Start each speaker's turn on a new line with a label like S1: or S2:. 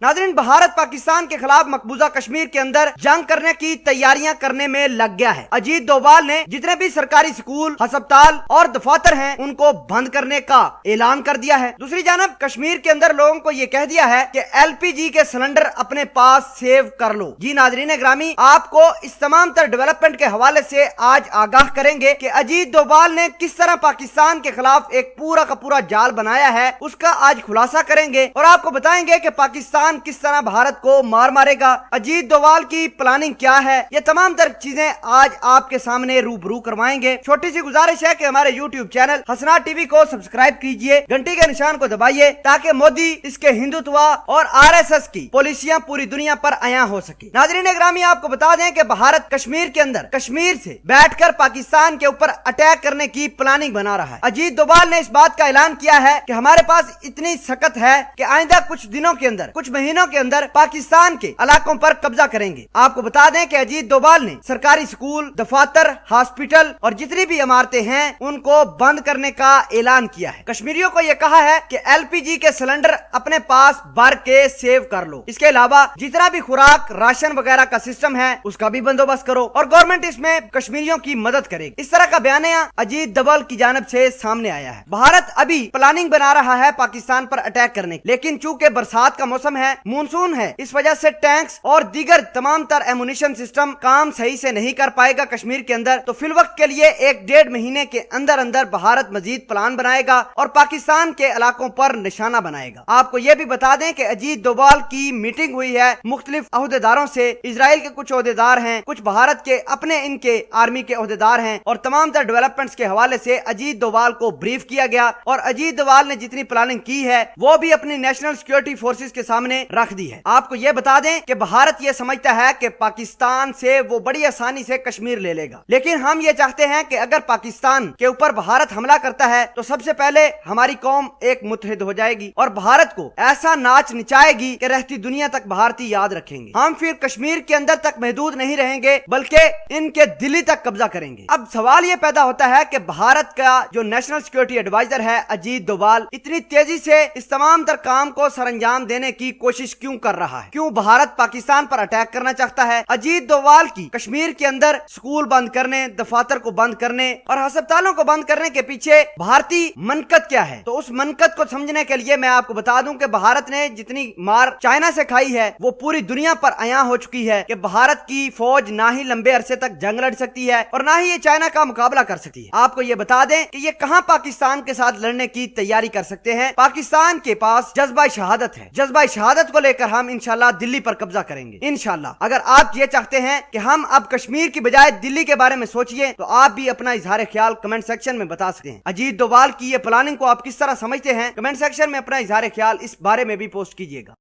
S1: नाज़रीन, भारत पाकिस्तान के खिलाफ मकबूजा कश्मीर के अंदर जंग करने की तैयारियां करने में लग गया है। अजीत डोभाल ने जितने भी सरकारी स्कूल, अस्पताल और दफातर हैं उनको बंद करने का ऐलान कर दिया है। दूसरी जानब कश्मीर के अंदर लोगों को ये कह दिया है कि LPG के सिलेंडर अपने पास सेव कर लो। जी नाज़रीन ग्रामी, आपको इस तमाम तर डेवलपमेंट के हवाले से आज आगाह करेंगे कि अजीत डोभाल ने किस तरह पाकिस्तान के खिलाफ एक पूरा का पूरा जाल बनाया है, उसका आज खुलासा करेंगे और आपको बताएंगे कि पाकिस्तान किस तरह भारत को मार मारेगा, अजीत डोभाल की प्लानिंग क्या है। ये तमाम तर चीजें आज आपके सामने रूबरू करवाएंगे। छोटी सी गुजारिश है कि हमारे YouTube चैनल हसनात टीवी को सब्सक्राइब कीजिए, घंटी के निशान को दबाइए ताकि मोदी, इसके हिंदुत्व और RSS की पॉलिसियां पूरी दुनिया पर आया हो सके। नाज़रीन ग्रामी, आपको बता दें कि भारत कश्मीर के अंदर कश्मीर से बैठकर पाकिस्तान के ऊपर अटैक करने की प्लानिंग बना रहा है। अजीत डोभाल ने इस बात का ऐलान किया है कि हमारे पास इतनी सकत है कि आइंदा कुछ दिनों के अंदर, कुछ महीनों के अंदर पाकिस्तान के इलाकों पर कब्जा करेंगे। आपको बता दें कि अजीत डोभाल ने सरकारी स्कूल, दफातर, हॉस्पिटल और जितनी भी इमारतें हैं उनको बंद करने का ऐलान किया है। कश्मीरियों को यह कहा है कि LPG के सिलेंडर अपने पास भर के सेव कर लो। इसके अलावा जितना भी खुराक, राशन वगैरह का सिस्टम है उसका भी बंदोबस्त करो और गवर्नमेंट इसमें कश्मीरियों की मदद करेगी। इस तरह का बयानिया अजीत डोभाल की जानिब से सामने आया है। भारत अभी प्लानिंग बना रहा है पाकिस्तान पर अटैक करने की, लेकिन चूंकि बरसात का मौसम है, मानसून है, इस वजह से टैंक्स और दीगर तमाम तर एमुनिशन सिस्टम काम सही से नहीं कर पाएगा कश्मीर के अंदर। तो फिल वक्त के लिए 1-1.5 महीने के अंदर अंदर भारत मजीद प्लान बनाएगा और पाकिस्तान के इलाकों पर निशाना बनाएगा। आपको ये भी बता दें कि अजीत डोभाल की मीटिंग हुई है मुख्तलिफ अहदेदारों से। इजराइल के कुछ अहदेदार हैं, कुछ भारत के अपने इनके आर्मी के अहदेदार हैं और तमाम तर डेवलपमेंट्स के हवाले से अजीत डोभाल को ब्रीफ किया गया और अजीत डोभाल ने जितनी प्लानिंग की है वो भी अपनी नेशनल सिक्योरिटी फोर्सेस के सामने रख दी है। आपको ये बता दें कि भारत ये समझता है कि पाकिस्तान से वो बड़ी आसानी से कश्मीर ले लेगा, लेकिन हम ये चाहते हैं कि अगर पाकिस्तान के ऊपर भारत हमला करता है तो सबसे पहले हमारी कौम एक मुत्तहिद हो जाएगी और भारत को ऐसा नाच नचाएगी कि रहती दुनिया तक भारतीय याद रखेंगे। हम फिर कश्मीर के अंदर तक महदूद नहीं रहेंगे बल्कि इनके दिल्ली तक कब्जा करेंगे। अब सवाल ये पैदा होता है कि भारत का जो नेशनल सिक्योरिटी एडवाइजर है अजीत डोभाल इतनी तेजी से इस तमाम तर काम को सरअंजाम देने की कोशिश क्यों कर रहा है? क्यों भारत पाकिस्तान पर अटैक करना चाहता है? अजीत डोभाल की कश्मीर के अंदर स्कूल बंद करने, दफातर को बंद करने और अस्पतालों को बंद करने के पीछे भारतीय मनकत क्या है? तो उस मनकत को समझने के लिए मैं आपको बता दूं कि भारत ने जितनी मार चाइना से खाई है वो पूरी दुनिया पर आया हो चुकी है कि भारत की फौज ना ही लंबे अरसे तक जंग लड़ सकती है और ना ही ये चाइना का मुकाबला कर सकती है। आपको ये बता दें कि ये कहां पाकिस्तान के साथ लड़ने की तैयारी कर सकते हैं। पाकिस्तान के पास जज्बा शहादत है। जज्बा शहादत को लेकर हम इंशाल्लाह दिल्ली पर कब्जा करेंगे इंशाल्लाह। अगर आप ये चाहते हैं कि हम अब कश्मीर की बजाय दिल्ली के बारे में सोचिए तो आप भी अपना इजहार ख्याल कमेंट सेक्शन में बता सकते हैं। अजीत डोभाल की ये प्लानिंग को आप किस तरह समझते हैं? कमेंट सेक्शन में अपना इजहार ख्याल इस बारे में भी पोस्ट कीजिएगा।